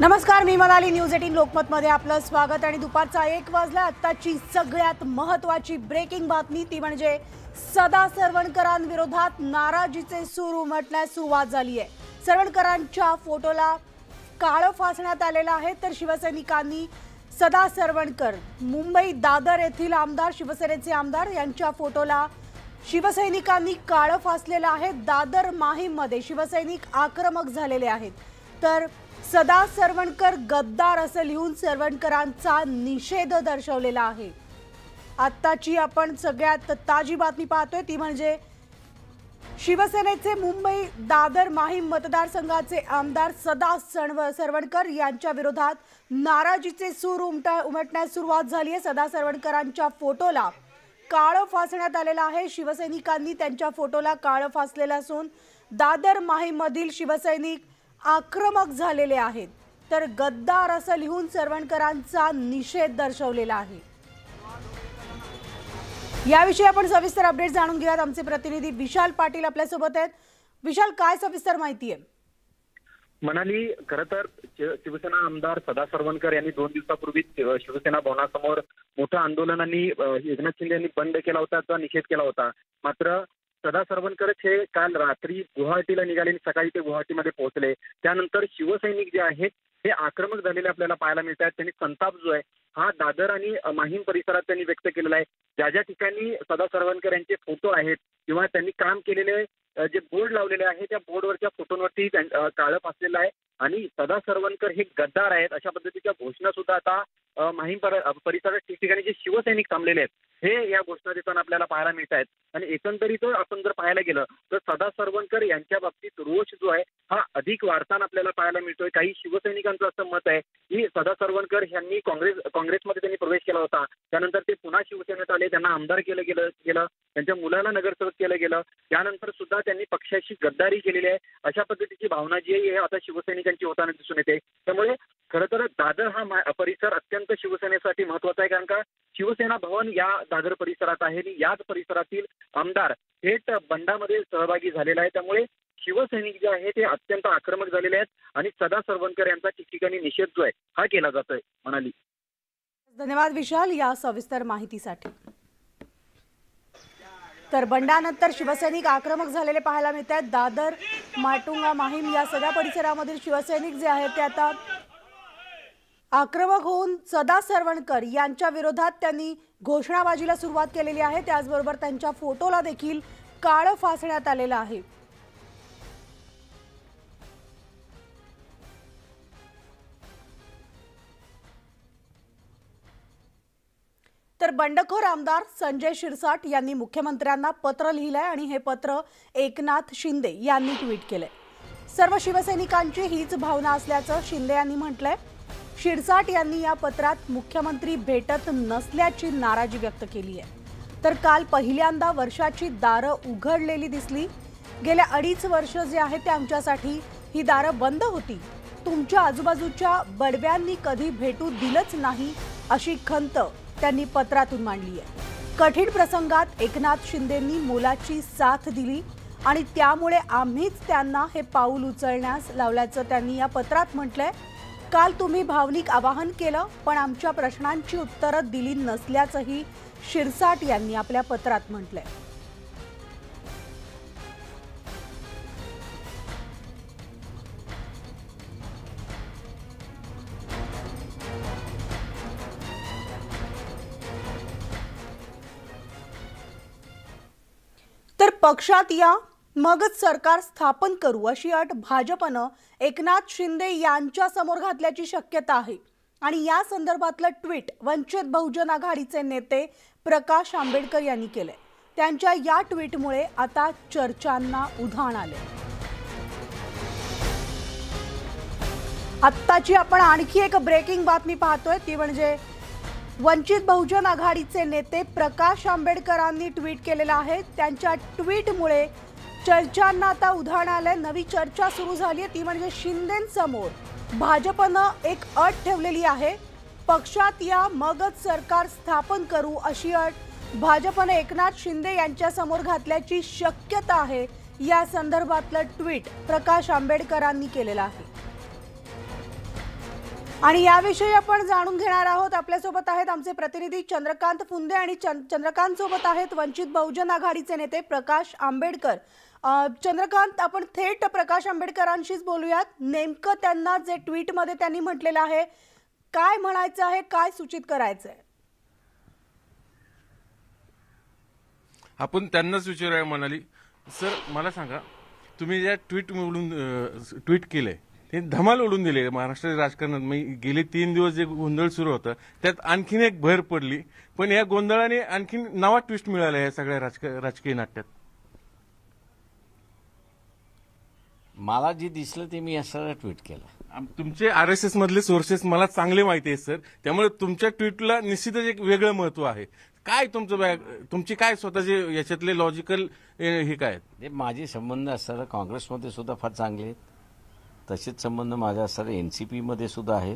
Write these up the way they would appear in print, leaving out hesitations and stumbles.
नमस्कार, मी मनाली. न्यूज 18 लोकमतमध्ये आपलं स्वागत. आणि दुपारचा 1 वाजला. आत्ताची सगळ्यात महत्त्वाची ब्रेकिंग बातमी ती म्हणजे सदा सरवणकरांविरोधात नाराजीचे सूर उमटण्यास सुरुवात झाली आहे. सरवणकरांच्या फोटोला काळं फासण्यात आलेलं आहे. तर शिवसैनिकांनी सदा सरवणकर, मुंबई दादर येथील आमदार, शिवसेनेचे आमदार, यांच्या फोटोला शिवसैनिकांनी काळं फासलेलं आहे. दादर माहीममध्ये शिवसैनिक आक्रमक झालेले आहेत. तर सदा सरवणकर गद्दार असं लिहून सरवणकरांचा निषेध दर्शवलेला आहे. आत्ताची आपण सगळ्यात ताजी बातमी पाहतोय ती म्हणजे शिवसेनेचे मुंबई दादर माहीम मतदारसंघाचे आमदार सदा सरवणकर यांच्या विरोधात नाराजीचे सूर उमटण्यास सुरुवात झाली आहे. सदा सरवणकरांच्या फोटोला काळं फासण्यात आलेलं आहे. शिवसैनिकांनी त्यांच्या फोटोला काळं फासलेलं असून दादर माहीममधील शिवसैनिक आक्रमक झालेले आहेत. तर गद्दार असं लिहून सरवणकरांचा निषेध दर्शवलेला आहे. याविषयी आपण सविस्तर अपडेट जाणून घेऊयात. आमचे प्रतिनिधी विशाल पाटील आपल्यासोबत आहेत. विशाल, काय सविस्तर माहिती आहे? मनाली, खरं तर शिवसेना आमदार सदा सरवणकर यांनी 2 दिवसापूर्वी शिवसेना भवनासमोर मोठं आंदोलनांनी एकनाथ शिंदे यांनी बंद केला होता, त्याचा निषेध केला होता. मात्र सदा सरवणकर हे काल रात्री गुवाहाटीला निघाले आणि सकाळी ते गुवाहाटीमध्ये पोहोचले. त्यानंतर शिवसैनिक जे आहेत हे आक्रमक झालेले आपल्याला पाहायला मिळतात. त्यांनी संताप जो आहे हा दादर आणि माहीम परिसरात त्यांनी व्यक्त केलेला आहे. ज्या ज्या ठिकाणी सदा सरवणकर यांचे फोटो आहेत किंवा त्यांनी काम केलेले जे बोर्ड लावलेले आहे त्या बोर्डवरच्या फोटोंवरती काळं फासलेलं आहे आणि सदा सरवणकर हे गद्दार आहेत अशा पद्धतीच्या घोषणा सुद्धा आता माहीम परिसरात ठिकठिकाणी जे शिवसैनिक थांबलेले आहेत हे या घोषणा देताना आपल्याला पाहायला मिळत आहेत. आणि एकंदरीत आपण जर पाहायला गेलं तर सदा सरवणकर यांच्या बाबतीत रोष जो आहे हा अधिक वाढताना आपल्याला पाहायला मिळतोय. काही शिवसैनिकांचं असं मत आहे की सदा सरवणकर यांनी काँग्रेसमध्ये त्यांनी प्रवेश केला होता, त्यानंतर ते पुन्हा शिवसेनेत आले, त्यांना आमदार केलं गेलं, त्यांच्या मुलाला नगरसेवक केलं गेलं, त्यानंतर सुद्धा त्यांनी पक्षाची गद्दारी केलेली आहे. अशा पद्धतीची भावना जी आहे आता शिवसैनिकांची होताना दिसून येते. त्यामुळे खरं तर दादर हा परिसर अत्यंत शिवसेनेसाठी महत्वाचा आहे, कारण का शिवसेना भवन या दादर परिसरात आहे आणि याच परिसरातील आमदार थेट बंडामध्ये सहभागी झालेला आहे. त्यामुळे शिवसैनिक जे आहे ते अत्यंत आक्रमक झालेले आहेत आणि सदा सरवणकर यांचा ठिकठिकाणी निषेध जो आहे हा केला जातोय. म्हणाली. धन्यवाद विशाल या सविस्तर माहितीसाठी. तर बंडानंतर शिवसैनिक आक्रमक झालेले पाहायला मिळत आहेत. दादर, माटुंगा, माहीम या सगळ्या परिसरामधील शिवसैनिक जे आहेत ते आता आक्रमक होऊन सदा सरवणकर यांच्या विरोधात त्यांनी घोषणाबाजीला सुरुवात केलेली आहे. त्याचबरोबर त्यांच्या फोटोला देखील काळं फासण्यात आलेलं आहे. तर बंडखोर आमदार संजय शिरसाट यांनी मुख्यमंत्र्यांना पत्र लिहिलंय आणि हे पत्र एकनाथ शिंदे यांनी ट्विट केलंय. सर्व शिवसैनिकांची हीच भावना असल्याचं शिंदे यांनी म्हटलंय. शिरसाट यांनी या पत्रात मुख्यमंत्री भेटत नसल्याची नाराजी व्यक्त केली आहे. तर काल पहिल्यांदा वर्षाची दारं उघडलेली दिसली. गेल्या 2.5 वर्ष जे आहे ते आमच्यासाठी ही दारं बंद होती. तुमच्या आजूबाजूच्या बडव्यांनी कधी भेटू दिलंच नाही अशी खंत त्यांनी पत्रातून मांडली आहे. कठीण प्रसंगात एकनाथ शिंदेंनी मोलाची साथ दिली आणि त्यामुळे आम्हीच त्यांना हे पाऊल उचलण्यास लावल्याचं त्यांनी या पत्रात म्हटलंय. काल तुम्ही भावनिक आवाहन केलं पण आमच्या प्रश्नांची उत्तरं दिली नसल्याचंही शिरसाट यांनी आपल्या पत्रात म्हटलंय. तर पक्षात या मगच सरकार स्थापन करू अशी अट भाजपनं एकनाथ शिंदे यांच्या समोर घातल्याची शक्यता आहे. आणि या संदर्भातलं ट्विट वंचित बहुजन आघाडीचे नेते प्रकाश आंबेडकर यांनी केलंय. त्यांच्या या ट्विटमुळे आता चर्चांना उधाण आले. आत्ताची आपण आणखी एक ब्रेकिंग बातमी पाहतोय ती म्हणजे वंचित बहुजन आघाडीचे नेते प्रकाश आंबेडकरांनी ट्विट केलेलं आहे. त्यांच्या ट्विटमुळे चर्चांना आता उधाण आलंय. नवी चर्चा सुरू झाली आहे ती म्हणजे शिंदेंसमोर भाजपनं एक अट ठेवलेली आहे. पक्षात या मगच सरकार स्थापन करू अशी अट भाजपनं एकनाथ शिंदे यांच्या समोर घातल्याची शक्यता आहे. या संदर्भातलं ट्विट प्रकाश आंबेडकरांनी केलेलं आहे. आणि याविषयी आपण जाणून घेणार आहोत. आपल्यासोबत आहेत आमचे प्रतिनिधी चंद्रकांत फुंदे आणि चंद्रकांत सोबत आहेत वंचित बहुजन आघाडीचे नेते प्रकाश आंबेडकर. चंद्रकांत, आपण थेट प्रकाश आंबेडकरांशीच बोलूयात. नेमकं त्यांना जे ट्विटमध्ये त्यांनी म्हटलेलं आहे, काय म्हणायचं आहे, काय सूचित करायचं आहे? आपण त्यांनाच विचारूया. म्हणाली सर, मला सांगा, तुम्ही ज्या ट्विट केलंय ते धमाल उडून दिले महाराष्ट्र राजकारणात. गेले 3 दिवस जे गोंधळ सुरू होता त्यात आणखीन एक भर पडली, पण या गोंधळाने आणखीन नवा ट्विस्ट मिळाला या सगळ्या राजकीय नाट्यात. मला जे दिसलं ते मी असं ट्विट केलं. तुमचे RSS मधले सोर्सेस मला चांगले माहिती आहेत सर, त्यामुळे तुमच्या ट्विटला निश्चितच एक वेगळं महत्व आहे. काय तुमची काय स्वतःचे याच्यातले लॉजिकल हे काय आहेत? माझे संबंध असणारे काँग्रेसमध्ये सुद्धा फार चांगले आहेत. तसेच संबंध माझ्या असणारे NCP मध्ये सुद्धा आहे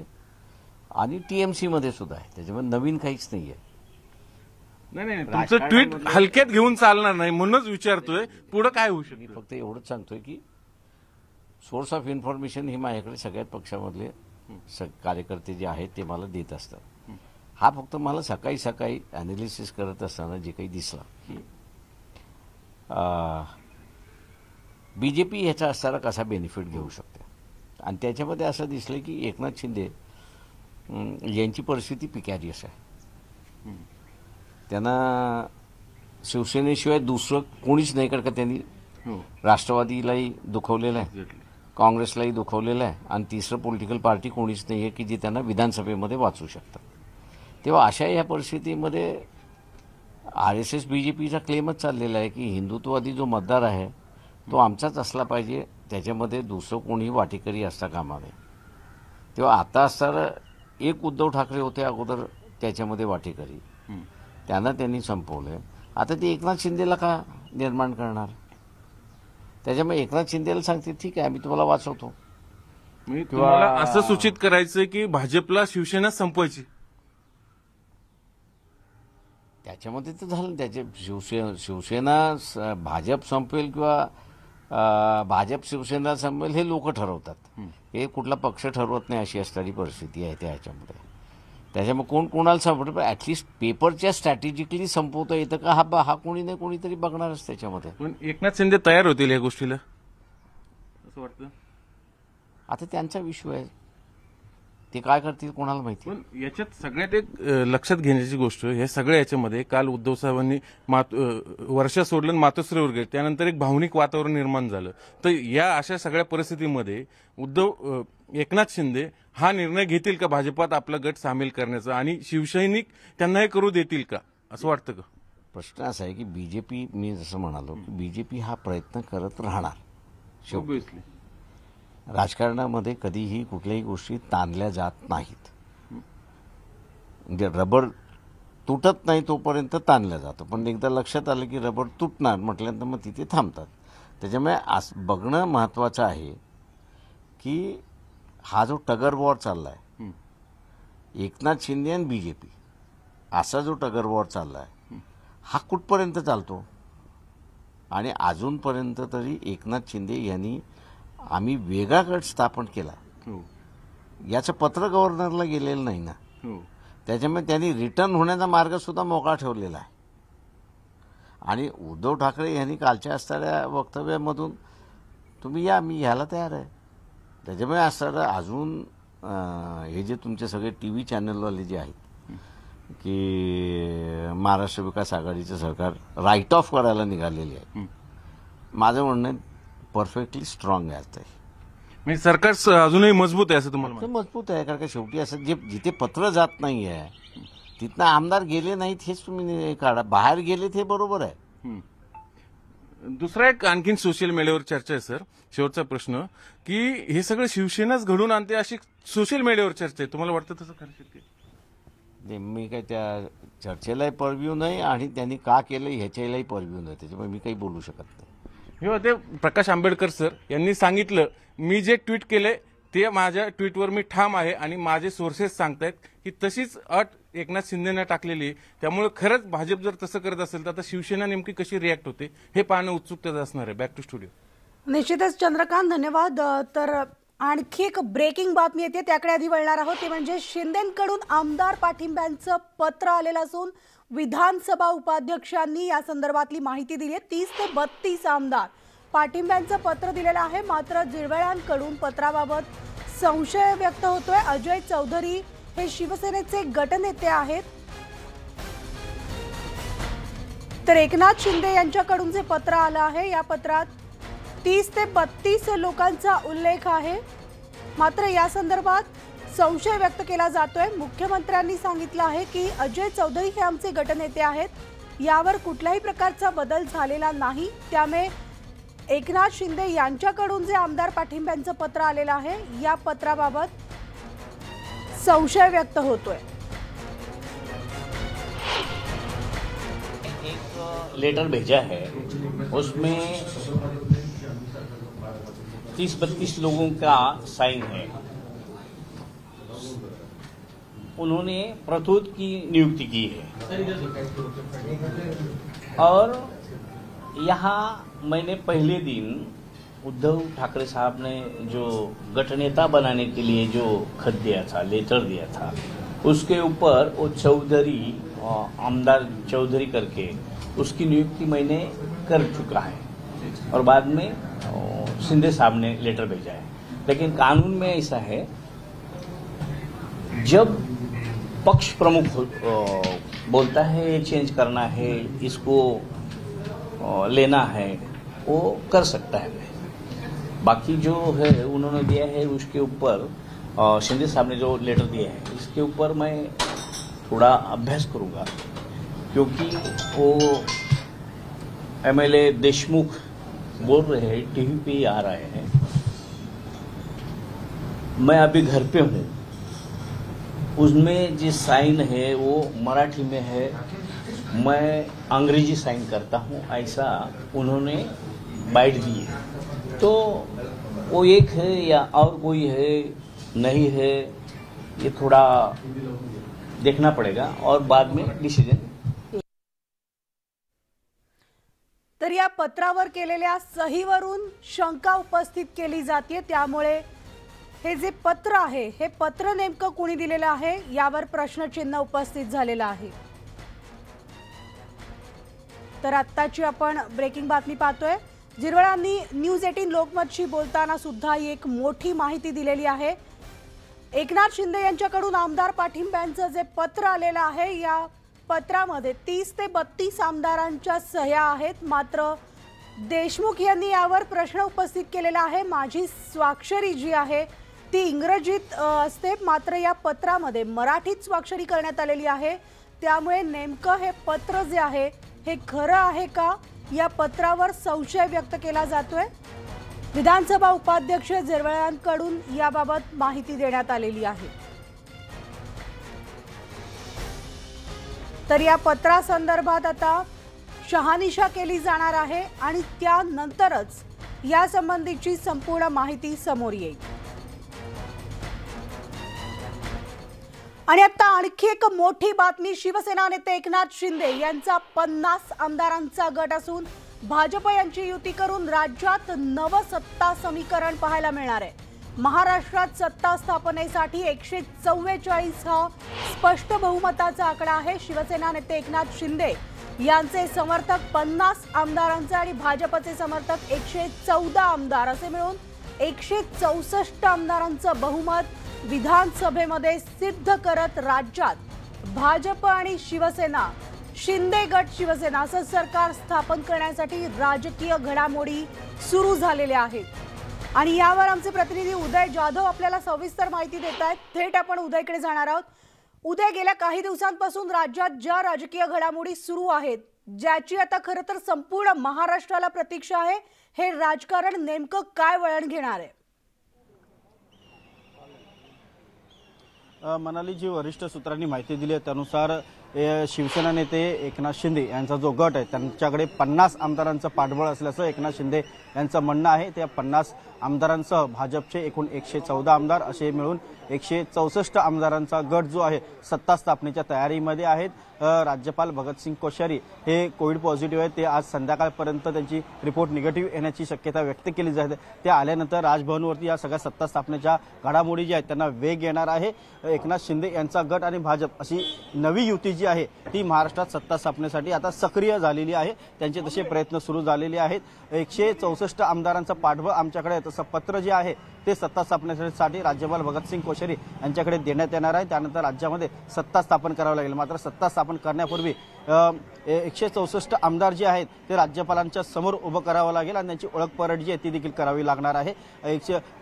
आणि TMC मध्ये सुद्धा आहे. त्याच्यामुळे नवीन काहीच नाहीये. नाही, तुमचं ट्विट हलक्यात घेऊन चालणार नाही म्हणूनच विचारतोय, पुढे काय होऊ शकतं. मी फक्त एवढंच सांगतोय की सोर्स ऑफ इन्फॉर्मेशन ही माझ्याकडे सगळ्यात पक्षामधले कार्यकर्ते जे आहेत ते मला देत असतात. हा फक्त मला सकाळी सकाळी अनालिसिस करत असताना जे काही दिसलं की BJP ह्याचा असणारा कसा बेनिफिट घेऊ शकते, आणि त्याच्यामध्ये असं दिसलं की एकनाथ शिंदे यांची परिस्थिती पिकॅरियस आहे. त्यांना शिवसेनेशिवाय दुसरं कोणीच नाही, कारण का त्यांनी राष्ट्रवादीलाही दुखवलेलं आहे, काँग्रेसलाही दुखवलेलं आहे, आणि तिसरं पॉलिटिकल पार्टी कोणीच नाही आहे की जी त्यांना विधानसभेमध्ये वाचू शकतात. तेव्हा अशा या परिस्थितीमध्ये RSS BJPचा क्लेमच चाललेला आहे की हिंदुत्ववादी जो मतदार आहे तो आमचाच असला पाहिजे, त्याच्यामध्ये दुसरं कोणीही वाटेकरी असता कामा नये. तेव्हा आता असणारं एक उद्धव ठाकरे होते अगोदर त्याच्यामध्ये वाटेकरी, त्यांना त्यांनी संपवलं. आता ते एकनाथ शिंदेला का निर्माण करणार? त्याच्यामुळे एकनाथ शिंदेला सांगते ठीक आहे, आम्ही तुम्हाला वाचवतो. तुम्हाला असं सूचित करायचं की भाजपला शिवसेना संपवायची. त्याच्यामध्ये तर झालं, त्याचे शिवसेना भाजप संपवेल किंवा भाजप शिवसेना संपवेल हे लोक ठरवतात. हे कुठला पक्ष ठरवत नाही, अशी असणारी परिस्थिती आहे त्याच्यामध्ये. त्याच्यामुळे कोण कोणाला संपवतं, पण ऍटलिस्ट पेपरच्या स्ट्रॅटेजिकली संपवता येतं का हा कोणी नाही कोणीतरी बघणारच त्याच्यामध्ये. पण एकनाथ शिंदे तयार होतील या गोष्टीला असं वाटतं. आता त्यांचा विषय आहे, ते काय करतील कोणाला माहिती. पण याच्यात सगळ्यात एक लक्षात घेण्याची गोष्ट, या सगळ्या याच्यामध्ये काल उद्धव साहेबांनी वर्षा सोडलं, मातोश्रीवर गेले, त्यानंतर एक भावनिक वातावरण निर्माण झालं. तर या अशा सगळ्या परिस्थितीमध्ये एकनाथ शिंदे हा निर्णय घेतील का भाजपात आपला गट सामील करण्याचा, आणि शिवसैनिक त्यांना हे करू देतील का, असं वाटतं का? प्रश्न असा आहे की BJP, मी जसं म्हणालो की BJP हा प्रयत्न करत राहणार. ऑब्व्हियसली राजकारणामध्ये कधीही कुठल्याही गोष्टी ताणल्या जात नाहीत. म्हणजे रबर तुटत नाही तोपर्यंत ताणल्या जातं, पण एकदा लक्षात आलं की रबर तुटणार म्हटल्यानंतर मग तिथे थांबतात. त्याच्यामुळे बघणं महत्त्वाचं आहे की हा जो टगर वॉर चालला आहे, एकनाथ शिंदे आणि BJP असा जो टगर वॉर चालला आहे, हा कुठपर्यंत चालतो. आणि अजूनपर्यंत तरी एकनाथ शिंदे यांनी आम्ही वेगळा गट स्थापन केला याचं पत्र गव्हर्नरला गेलेलं नाही ना. त्याच्यामुळे त्यांनी रिटर्न होण्याचा मार्ग सुद्धा मोकळा ठेवलेला आहे. आणि उद्धव ठाकरे यांनी कालच्या असणाऱ्या वक्तव्यामधून तुम्ही या, मी ह्याला तयार आहे. त्याच्यामुळे असणारं अजून हे जे तुमचे सगळे TV चॅनलवाले जे आहेत की महाराष्ट्र विकास आघाडीचं सरकार राईट ऑफ करायला निघालेले आहे, माझं म्हणणं परफेक्टली स्ट्रॉंग आहे. म्हणजे सरकार अजूनही मजबूत आहे असं तुम्हाला? मजबूत आहे, कारण का शेवटी असं जिथे पत्र जात नाही आहे तिथनं आमदार गेले नाहीत हेच तुम्ही काढा, बाहेर गेले ते बरोबर आहे. दुसरा एक आणखीन सोशल मीडियावर चर्चा आहे सर, शेवटचा प्रश्न, की हे सगळं शिवसेनाच घडून आणते अशी सोशल मीडियावर चर्चा आहे, तुम्हाला वाटतं तसं खरं शक्य? मी काही त्या चर्चेलाही परव्ह्यू नाही आणि त्यांनी का केलं ह्याच्यालाही परव्ह्यू नाही, त्याच्यामुळे मी काही बोलू शकत नाही. हे ते प्रकाश आंबेडकर सर यांनी सांगितलं, मी जे ट्विट केलंय ते माझ्या ट्विटवर मी ठाम आहे आणि माझे सोर्सेस सांगतायत की तशीच अट एकनाथ शिंदेने टाकलेली. त्यामुळे खरंच भाजप जर तसं करत असेल तर आता शिवसेना नेमकी कशी रिॲक्ट होते हे पाहणं उत्सुकतेचं असणार आहे. Back to studio. निश्चितच चंद्रकांत, धन्यवाद. तर आणखी एक ब्रेकिंग बातमी येते, त्याकडे आधी वळणार आहोत. ते म्हणजे शिंदेंकडून आमदार पाठिंब्यांचं पत्र आलेलं असून विधानसभा उपाध्यक्षांनी या संदर्भातली माहिती दिली आहे. 30 ते 32 आमदार पाठिंब्यांचं पत्र दिलेलं आहे. मात्र जिरवळ्यांकडून पत्राबाबत संशय व्यक्त होतोय. अजय चौधरी हे शिवसेनेचे गटनेते आहेत, तर एकनाथ शिंदे यांच्याकडून जे पत्र आलं आहे या पत्रात 30 ते 32 लोकांचा उल्लेख आहे. मात्र या संदर्भात संशय व्यक्त केला जातोय. मुख्यमंत्र्यांनी सांगितलं आहे की अजय चौधरी हे आमचे गटनेते आहेत, यावर कुठल्याही प्रकारचा बदल झालेला नाही. त्यामुळे एकनाथ शिंदे यांच्याकडून जे आमदार पाठिंब्यांचं पत्र आलेलं आहे या पत्राबाबत संशय व्यक्त होतोय. एक लेटर भेजा है, उसमें 30-32 लोगों का साइन है. उन्होंने प्रतोद की नियुक्ति की है और यहाँ मैंने पहले दिन उद्धव ठाकरे साहब ने जो गठनेता बनाने के लिए जो खत दिया था, लेटर दिया था, उसके ऊपर वो चौधरी, आमदार चौधरी करके उसकी नियुक्ति मैंने कर चुका है और बाद में शिंदे साहब ने लेटर भेजा है. लेकिन कानून में ऐसा है, जब पक्ष प्रमुख बोलता है ये चेंज करना है, इसको लेना है, वो कर सकता है. बाकी जो है उन्होंने दिया है उसके ऊपर शिंदे साहब ने जो लेटर दिया है इसके ऊपर मैं थोड़ा अभ्यास करूँगा, क्योंकि वो एमएलए देशमुख बोल रहे हैं, टीवी पे आ रहे हैं. मैं अभी घर पे हूँ, उसमें जो साइन है वो मराठी में है, मैं अंग्रेजी साइन करता हूँ, ऐसा उन्होंने बाइट दी है. तो वो एक है या और कोई है नहीं है, ये थोड़ा देखना पड़ेगा और बाद में डिसीजन. तर या पत्रावर केलेल्या सहीवरून शंका उपस्थित केली जाते. त्यामुळे हे जे पत्र आहे हे पत्र नेमकं कोणी दिलेलं आहे यावर प्रश्नचिन्ह उपस्थित झालेलं आहे. तर आत्ताची आपण ब्रेकिंग बातमी पाहतोय. जिरवळांनी न्यूज 18 लोकमतशी बोलताना सुद्धा एक मोठी माहिती दिलेली आहे. एकनाथ शिंदे यांच्याकडून आमदार पाठिंब्यांचं जे पत्र आलेलं आहे या पत्रामध्ये 30 ते 32 आमदारांच्या सह्या आहेत. मात्र देशमुख यांनी यावर प्रश्न उपस्थित केलेला आहे. माझी स्वाक्षरी जी आहे ती इंग्रजीत असते, मात्र या पत्रामध्ये मराठीत स्वाक्षरी करण्यात आलेली आहे. त्यामुळे नेमकं हे पत्र जे आहे हे खरं आहे का, या पत्रावर संशय व्यक्त केला जातोय. विधानसभा उपाध्यक्ष जिरवळ्यांकडून याबाबत माहिती देण्यात आलेली आहे. तर या पत्रासंदर्भात आता शहानिशा केली जाणार आहे आणि त्यानंतरच या संबंधीची संपूर्ण माहिती समोर येईल. आणि आता आणखी एक मोठी बातमी. शिवसेना नेते एकनाथ शिंदे यांचा 50 आमदारांचा गट असून भाजप यांची युती करून राज्यात नवं सत्ता समीकरण पाहायला मिळणार आहे. महाराष्ट्रात सत्ता स्थापनेसाठी 144 हा स्पष्ट बहुमताचा आकडा आहे. शिवसेना नेते एकनाथ शिंदे यांचे समर्थक 50 आमदारांचे आणि भाजपचे समर्थक 114 आमदार असे मिळून 164 आमदारांचं बहुमत विधानसभेमध्ये सिद्ध करत राज्यात भाजप आणि शिवसेना, शिंदे गट शिवसेना असं सरकार स्थापन करण्यासाठी राजकीय घडामोडी सुरू झालेल्या आहेत. आणि यावर आमचे प्रतिनिधी उदय जाधव आपल्याला सविस्तर माहिती देत आहेत. थेट आपण उदयकडे जाणार आहोत. उदय, गेल्या काही दिवसांपासून राज्यात ज्या राजकीय घडामोडी सुरू आहेत, ज्याची आता खरं तर संपूर्ण महाराष्ट्राला प्रतीक्षा आहे, हे राजकारण नेमकं काय वळण घेणार आहे? मनाली जी वरिष्ठ सूत्रांनी माहिती दिली आहे त्यानुसार शिवसेना नेते एकनाथ शिंदे यांचा जो गट आहे त्यांच्याकडे 50 आमदारांचं पाठबळ असल्याचं एकनाथ शिंदे यांचं म्हणणं आहे। त्या 50 आमदारांसह भाजपचे एकूण 114 आमदार असे मिळून 164 आमदारांचा गट जो आहे सत्ता स्थापनेच्या तयारीमध्ये आहेत। राज्यपाल भगतसिंग कोश्यारी हे कोविड पॉझिटिव्ह आहेत, ते आज संध्याकाळपर्यंत त्यांची रिपोर्ट निगेटिव्ह येण्याची शक्यता व्यक्त केली जाते। ते आल्यानंतर राजभवनवरती या सगळ्या सत्ता स्थापनेच्या घडामोडी जी आहेत त्यांना वेग येणार आहे। एकनाथ शिंदे यांचा गट आणि भाजप अशी नवी युती जी आहे ती महाराष्ट्रात सत्ता स्थापनेसाठी आता सक्रिय झालेली आहे। त्यांचे तसे प्रयत्न सुरू झालेले आहेत। 164 आमदारांचा पाठबळ आमच्याकडे तसं पत्र जे आहे ते सत्ता स्थापनेसाठी राज्यपाल भगतसिंग कोश्यारी यांच्याकडे देण्यात येणार आहे। त्यानंतर राज्यामध्ये सत्ता स्थापन करावी लागेल। मात्र सत्ता स्थापन करण्यापूर्वी 164 आमदार जे आहेत ते राज्यपालांच्या समोर उभं करावं लागेल आणि त्यांची ओळख परेड जी आहे ती देखील करावी लागणार आहे।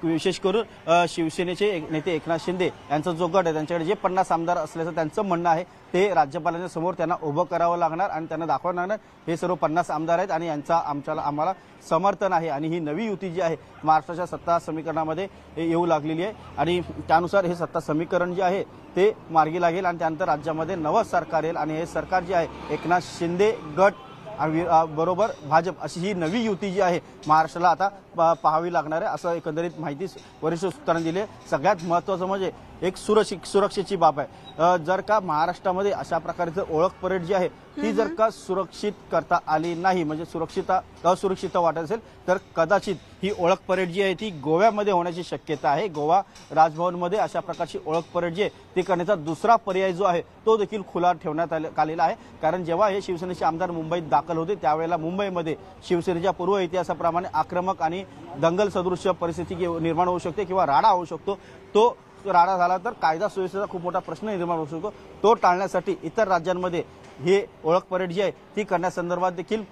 विशेष करून शिवसेनेचे नेते एकनाथ शिंदे यांचा जो गट आहे त्यांच्याकडे जे 50 आमदार असल्याचं त्यांचं म्हणणं आहे ते राज्यपालांच्या समोर त्यांना उभं करावं लागणार आणि त्यांना दाखवावं लागणार हे सर्व 50 आमदार आहेत आणि यांचा आम्हाला समर्थन आहे आणि ही नवी युती जी आहे महाराष्ट्राच्या सत्ता समीकरणामध्ये येऊ लागलेली आहे आणि त्यानुसार हे सत्ता समीकरण जे आहे ते मार्गी लागेल आणि त्यानंतर राज्यामध्ये नवं सरकार येईल आणि हे सरकार जे आहे एकनाथ शिंदे गट बरोबर भाजप अशी ही नवी युती जी आहे महाराष्ट्राला आता पाहावी लागणार आहे असं एकंदरीत माहिती वरिष्ठ सूत्रांनी दिली आहे। सगळ्यात महत्त्वाचं म्हणजे एक सुरक्षेची बाब आहे। जर का महाराष्ट्रामध्ये अशा प्रकारचं ओळख परेड जी आहे ती जर का सुरक्षित करता आली नाही म्हणजे असुरक्षित वाटत असेल तर कदाचित ही ओळख परेड जी आहे ती गोव्यामध्ये होण्याची शक्यता आहे। गोवा राजभवनमध्ये अशा प्रकारची ओळख परेड जी आहे ती करण्याचा दुसरा पर्याय जो आहे तो देखील खुला ठेवण्यात आलेला आहे। कारण जेव्हा हे शिवसेनेचे आमदार मुंबईत दाखल होते त्यावेळेला मुंबईमध्ये शिवसेनेच्या पूर्व इतिहासाप्रमाणे आक्रमक आणि दंगल सदृश परिस्थिती निर्माण होऊ शकते किंवा राडा होऊ शकतो। तो राडा झाला तर कायदा सुव्यवस्थेचा खूप मोठा प्रश्न निर्माण होऊ शकतो। तो टाळण्यासाठी इतर राज्यांमध्ये हे ओळख परेड जी आहे ती करण्यासंदर्भात देखील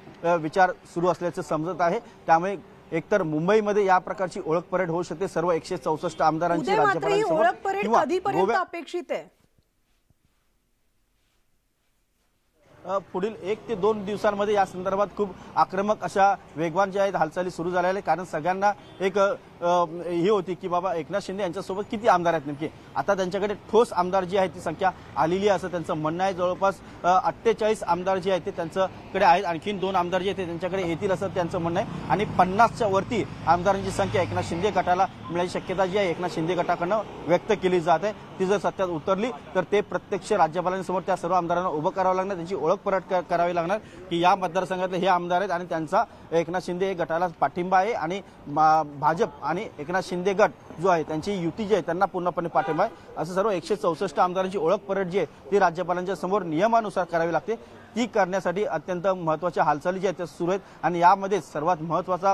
विचार सुरू असल्याचं समजत आहे। त्यामुळे एकतर मुंबईमध्ये या प्रकारची ओळख परेड होऊ शकते सर्व 164 आमदारांची राज्यपालांसमोर ओळख परेड कधीपर्यंत अपेक्षित आहे? पुढील 1 ते 2 दिवसांमध्ये या संदर्भात खूप आक्रमक अशा वेगवान ज्या आहेत हालचाली सुरू झालेल्या आहेत। कारण सगळ्यांना एक ही होती की बाबा एकनाथ शिंदे यांच्यासोबत किती आमदार आहेत नेमके। आता त्यांच्याकडे ठोस आमदार जी आहे ती संख्या आलेली आहे असं त्यांचं म्हणणं आहे। जवळपास 48 आमदार जे आहेत ते त्यांच्याकडे आहेत, आणखीन 2 आमदार जे आहेत ते त्यांच्याकडे येतील असं त्यांचं म्हणणं आहे आणि 50च्या वरती आमदारांची संख्या एकनाथ शिंदे गटाला मिळण्याची शक्यता जी आहे एकनाथ शिंदे गटाकडनं व्यक्त केली जात आहे। ती जर सत्यात उतरली तर ते प्रत्यक्ष राज्यपालांसमोर त्या सर्व आमदारांना उभं करावं लागणार, त्यांची ओळख परेड करावी लागणार की या मतदारसंघातले हे आमदार आहेत आणि त्यांचा एकनाथ शिंदे गटाला पाठिंबा आहे आणि भाजप आणि एकनाथ शिंदे गट जो आहे त्यांची युती जी आहे त्यांना पूर्णपणे पाठिंबा आहे। असं सर्व 164 आमदारांची ओळख परेड जी आहे ती राज्यपालांच्या समोर नियमानुसार करावी लागते। ती करण्यासाठी अत्यंत महत्त्वाच्या हालचाली ज्या आहेत त्या सुरू आहेत आणि यामध्ये सर्वात महत्त्वाचा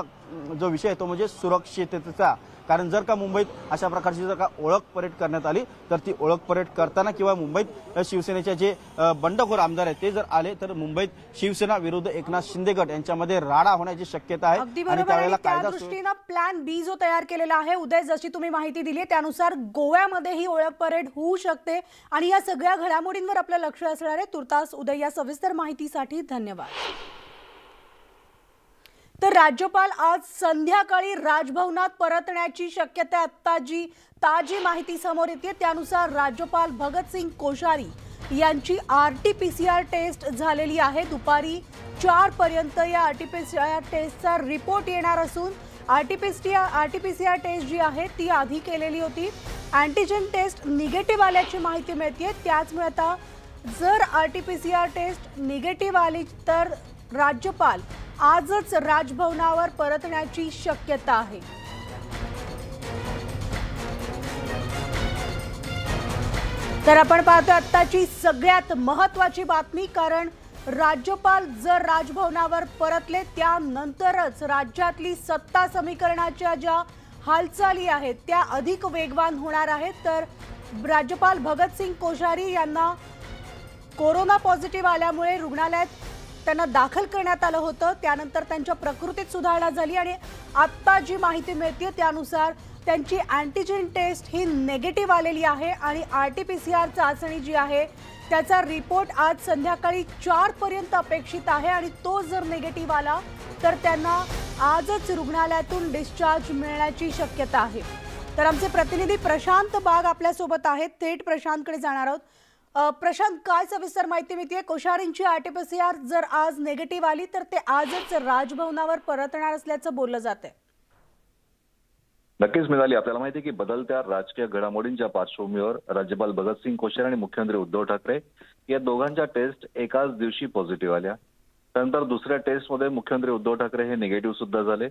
जो विषय आहे तो म्हणजे सुरक्षिततेचा। कारण जर का मुंबईत अशा प्रकारची जर का ओळख परेड करण्यात आली तर ती ओळख परेड करताना किंवा मुंबईत शिवसेनेचे जे बंडखोर आमदार आहेत ते जर आले तर मुंबईत शिवसेना विरुद्ध एकनाथ शिंदे गट यांच्यामध्ये राडा होण्याची शक्यता आहे आणि त्यावेळेला त्या दृष्टीने प्लॅन बी जो तयार केलेला आहे उदय, जशी तुम्ही माहिती दिली त्यानुसार गोव्यामध्ये ही ओळख परेड होऊ शकते आणि या सगळ्या घडामोडींवर आपलं लक्ष असणार आहे। तुर्तास उदय या सविस्तर माहितीसाठी धन्यवाद। तर राज्यपाल आज संध्याकाळी राजभवनात परतण्याची शक्यता आता जी ताजी माहिती समोर येते त्यानुसार राज्यपाल भगतसिंग कोश्यारी यांची RT-PCR टेस्ट झालेली आहे। दुपारी 4 पर्यंत या RT-PCR टेस्टचा रिपोर्ट येणार असून RT-PCR टेस्ट जी आहे ती आधी केलेली होती। अँटीजेन टेस्ट निगेटिव्ह आल्याची माहिती मिळते। त्याचमुळे आता जर RT-PCR टेस्ट निगेटिव्ह आली तर राज्यपाल आजच राजभवनावर परतण्याची शक्यता आहे। तर आपण पाहतो आताची सगळ्यात महत्त्वाची बातमी, कारण राज्यपाल जर राजभवनावर परतले त्यानंतरच राज्यातली सत्ता समीकरणाच्या ज्या हालचाली आहेत त्या अधिक वेगवान होणार आहेत। तर राज्यपाल भगतसिंग कोश्यारी यांना कोरोना पॉझिटिव्ह आल्यामुळे रुग्णालयात त्यांना दाखल करण्यात आलं होतं। त्यानंतर त्यांच्या प्रकृतीत सुधारणा झाली आणि आता जी माहिती मिळते त्यानुसार त्यांची अँटीजेन टेस्ट ही निगेटिव्ह आलेली आहे आणि RT-PCR चाचणी जी आहे त्याचा रिपोर्ट आज संध्याकाळी 4 पर्यंत अपेक्षित आहे आणि तो जर निगेटिव्ह आला तर त्यांना आजच रुग्णालयातून डिस्चार्ज मिळण्याची शक्यता आहे। तर आमचे प्रतिनिधी प्रशांत बाग आपल्यासोबत आहेत. थेट प्रशांतकडे जाणार आहोत. प्रशांत, काय सविस्तर माहिती मिळते? कोश्यारींची RT-PCR जर आज निगेटिव्ह आली तर ते आजच राजभवनावर परतणार असल्याचं बोललं जातंय. नक्कीच मिळाली. आपल्याला माहिती आहे की बदलत्या राजकीय घडामोडींच्या पार्श्वभूमीवर राज्यपाल भगतसिंग कोश्यारी आणि मुख्यमंत्री उद्धव ठाकरे या दोघांच्या टेस्ट एकाच दिवशी पॉझिटिव्ह आल्या. त्यानंतर दुसऱ्या टेस्टमध्ये मुख्यमंत्री उद्धव ठाकरे हे निगेटिव्ह सुद्धा झाले.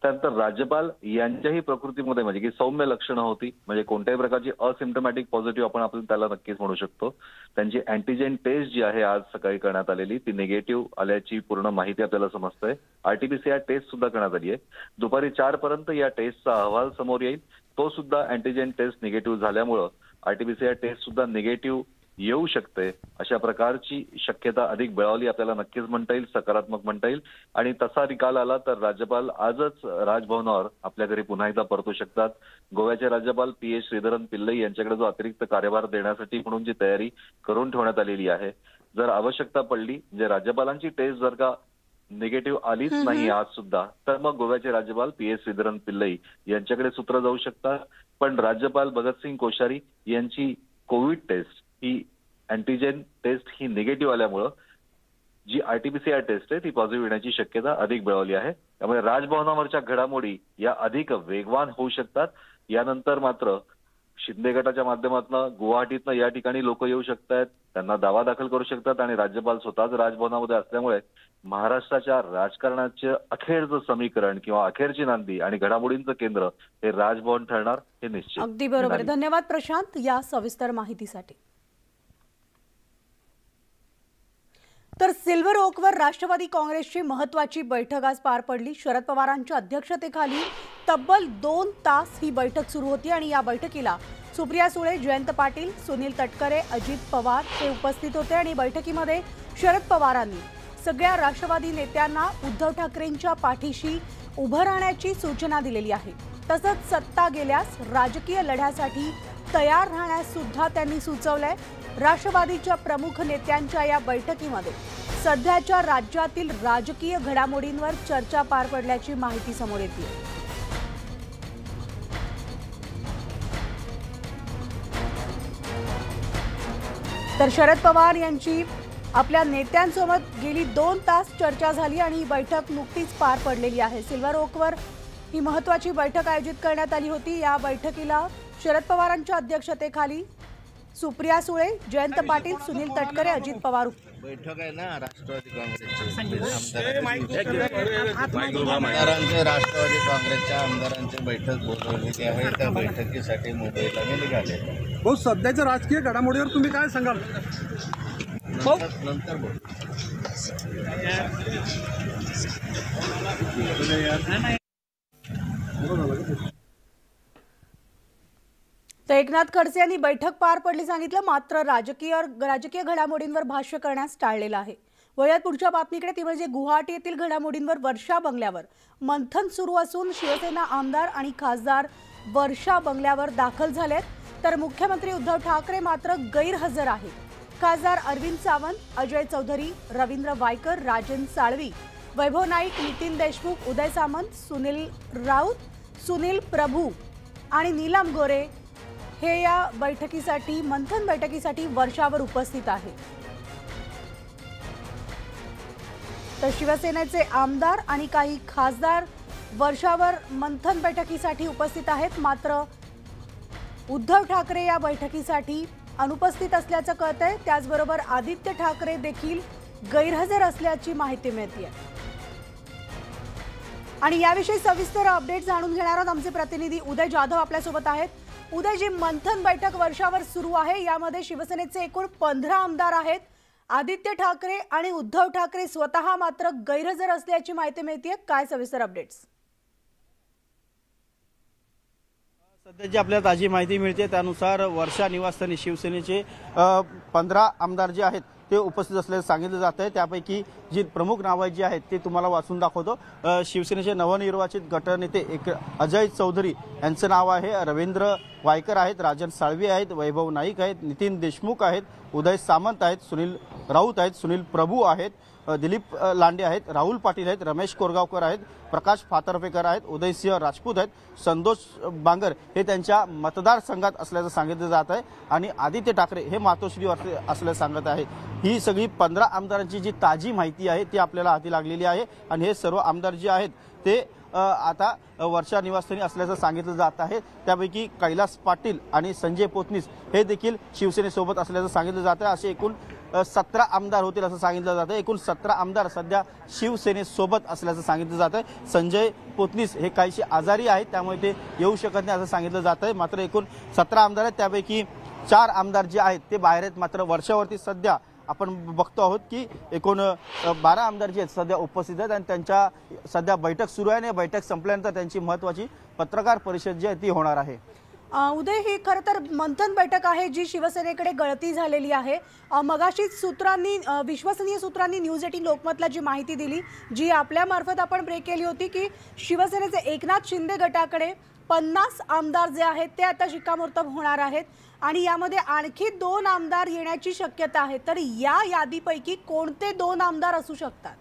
त्यानंतर राज्यपाल यांच्याही प्रकृतीमध्ये म्हणजे की सौम्य लक्षणं होती, म्हणजे कोणत्याही प्रकारची असिम्टमॅटिक पॉझिटिव्ह आपण त्याला नक्कीच म्हणू शकतो. त्यांची अँटीजेन टेस्ट जी आहे आज सकाळी करण्यात आलेली ती निगेटिव्ह आल्याची पूर्ण माहिती आपल्याला समजते. RT-PCR टेस्ट सुद्धा करण्यात आली आहे. दुपारी 4 पर्यंत या टेस्टचा अहवाल समोर येईल. तो सुद्धा अँटीजेन टेस्ट निगेटिव्ह झाल्यामुळं RT-PCR टेस्ट सुद्धा निगेटिव्ह येऊ शकते अशा प्रकारची शक्यता अधिक बळावली आपल्याला नक्कीच म्हणता येईल, सकारात्मक म्हणता येईल. आणि तसा निकाल आला तर राज्यपाल आजच राजभवनावर आपल्या घरी पुन्हा एकदा परतू शकतात. गोव्याचे राज्यपाल PS श्रीधरन पिल्लई यांच्याकडे जो अतिरिक्त कार्यभार देण्यासाठी म्हणून जी तयारी करून ठेवण्यात आलेली आहे, जर आवश्यकता पडली म्हणजे राज्यपालांची टेस्ट जर का निगेटिव्ह आलीच नाही आज सुद्धा, तर मग गोव्याचे राज्यपाल PS श्रीधरन पिल्लई यांच्याकडे सूत्र जाऊ शकतात. पण राज्यपाल भगतसिंग कोश्यारी यांची कोविड टेस्ट ही अँटीजेन टेस्ट ही निगेटिव्ह आल्यामुळं जी RT-PCR टेस्ट आहे ती पॉझिटिव्ह येण्याची शक्यता अधिक बळावली आहे. त्यामुळे राजभवनावरच्या घडामोडी या अधिक वेगवान होऊ शकतात. यानंतर मात्र शिंदे गटाच्या माध्यमातून गुवाहाटीतनं या ठिकाणी लोक येऊ शकतात, त्यांना दावा दाखल करू शकतात आणि राज्यपाल स्वतःच राजभवनामध्ये असल्यामुळे महाराष्ट्राच्या राजकारणाचे अखेरचं समीकरण किंवा अखेरची नांदी आणि घडामोडींचं केंद्र हे राजभवन ठरणार हे निश्चित. अगदी बरोबर. धन्यवाद प्रशांत या सविस्तर माहितीसाठी. तर सिल्व्हर ओकवर राष्ट्रवादी काँग्रेसची महत्वाची बैठक आज पार पडली. शरद पवारांच्या अध्यक्षतेखाली तब्बल 2 तास ही बैठक सुरू होती आणि या बैठकीला सुप्रिया सुळे, जयंत पाटील, सुनील तटकरे, अजित पवार हे उपस्थित होते. आणि बैठकीमध्ये शरद पवारांनी सगळ्या राष्ट्रवादी नेत्यांना उद्धव ठाकरेंच्या पाठीशी उभं राहण्याची सूचना दिलेली आहे. तसंच सत्ता गेल्यास राजकीय लढ्यासाठी तयार राहण्यास सुद्धा त्यांनी सुचवलंय. राष्ट्रवादीच्या प्रमुख नेत्यांच्या या बैठकीमध्ये सध्याच्या राज्यातील राजकीय घडामोडींवर चर्चा पार पडल्याची माहिती समोर येते. तर शरद पवार यांची आपल्या नेत्यांसोबत गेली 2 तास चर्चा झाली आणि ही बैठक नुकतीच पार पडलेली आहे. सिल्व्हर ओकवर ही महत्वाची बैठक आयोजित करण्यात आली होती. या बैठकीला शरद पवारांच्या अध्यक्षतेखाली सुप्रिया सुळे, जयंत पाटील, सुनील तटकरे, अजित पवार. बैठक आहे ना राष्ट्रवादी आमदारांचे राष्ट्रवादी काँग्रेसच्या आमदारांची बैठक बोलवलेली आहे. त्या बैठकीसाठी मुंबईला मी निघाले. भाऊ, सध्याच्या राजकीय घडामोडीवर तुम्ही काय सांगाल? नंतर बोल. तर एकनाथ खडसे यांनी बैठक पार पडली सांगितलं, मात्र राजकीय घडामोडींवर भाष्य करण्यास टाळलेलं आहे. वळूयात पुढच्या बातमीकडे, ती म्हणजे गुवाहाटी येथील घडामोडींवर. वर्षा बंगल्यावर मंथन सुरू असून शिवसेना आमदार आणि खासदार वर्षा बंगल्यावर दाखल झालेत. तर मुख्यमंत्री उद्धव ठाकरे मात्र गैरहजर आहेत. खासदार अरविंद सावंत, अजय चौधरी, रवींद्र वायकर, राजन साळवी, वैभव नाईक, नितीन देशमुख, उदय सामंत, सुनील राऊत, सुनील प्रभू आणि नीलम गोरे हे या बैठकीसाठी, मंथन बैठकीसाठी वर्षावर उपस्थित आहे. तर शिवसेनेचे आमदार आणि काही खासदार वर्षावर मंथन बैठकीसाठी उपस्थित आहेत. मात्र उद्धव ठाकरे या बैठकीसाठी अनुपस्थित असल्याचं कळतंय. त्याचबरोबर आदित्य ठाकरे देखील गैरहजर असल्याची माहिती मिळते. आणि याविषयी सविस्तर अपडेट जाणून घेणार आहोत. आमचे प्रतिनिधी उदय जाधव आपल्यासोबत आहेत. उदय, जी मंथन बैठक वर्षावर सुरू आहे यामध्ये शिवसेनेचे एकूण 15 आमदार आहेत. आदित्य ठाकरे आणि उद्धव ठाकरे स्वतः मात्र गैरहजर असल्याची माहिती मिळते. काय सविस्तर अपडेट्स? सध्या जी आपल्याला ताजी माहिती मिळते त्यानुसार वर्षा निवासस्थानी शिवसेनेचे 15 आमदार जे आहेत ते उपस्थित असल्याचं सांगितलं जात आहे. त्यापैकी जी प्रमुख नावं जी आहेत ते तुम्हाला वाचून दाखवतो. शिवसेनेचे नवनिर्वाचित गटनेते अजय चौधरी यांचं नाव आहे. रवींद्र वायकर आहेत, राजन साळवी आहेत, वैभव नाईक आहेत, नितीन देशमुख आहेत, उदय सामंत आहेत, सुनील राऊत आहेत, सुनील प्रभू आहेत, दिलीप लांडे आहेत, राहुल पाटील आहेत, रमेश कोरगावकर आहेत, प्रकाश फातर्फेकर आहेत, उदयसिंह राजपूत आहेत, संतोष बांगर हे त्यांच्या मतदारसंघात असल्याचं सांगितलं जात आहे आणि आदित्य ठाकरे हे मातोश्री असल्याचं सांगत आहेत. ही सगळी 15 आमदारांची जी ताजी माहिती आहे ती आपल्याला हाती लागलेली आहे आणि हे सर्व आमदार जे आहेत ते आता वर्षा निवासस्थानी असल्याचं सांगितलं जात आहे. त्यापैकी कैलास पाटील आणि संजय पोतनीस हे देखील शिवसेनेसोबत असल्याचं सांगितलं जात आहे. असे एकूण 17 आमदार होतील असं सांगितलं जातं. एकूण 17 आमदार सध्या शिवसेनेसोबत असल्याचं सांगितलं जात आहे. संजय पोतनीस हे काहीशी आजारी आहेत त्यामुळे ते येऊ शकत नाही असं सांगितलं जात आहे. मात्र एकूण 17 आमदार आहेत त्यापैकी 4 आमदार जे आहेत ते बाहेर आहेत. मात्र वर्षावरती सध्या आपण बघतो आहोत की एकूण 12 आमदार जे आहेत सध्या उपस्थित आहेत आणि त्यांच्या सध्या बैठक सुरू आहे आणि बैठक संपल्यानंतर त्यांची महत्त्वाची पत्रकार परिषद जी आहे ती होणार आहे. उदय, ही खरं तर मंथन बैठक आहे जी शिवसेनेकडे गळती झालेली आहे. मगाशीच विश्वसनीय सूत्रांनी न्यूज 18 लोकमतला जी माहिती दिली, जी आपल्यामार्फत आपण ब्रेक केली होती, की शिवसेनेचे एकनाथ शिंदे गटाकडे 50 आमदार जे आहेत ते आता शिक्कामोर्तब होणार आहेत आणि यामध्ये आणखी 2 आमदार येण्याची शक्यता आहे. तर या यादीपैकी कोणते 2 आमदार असू शकतात?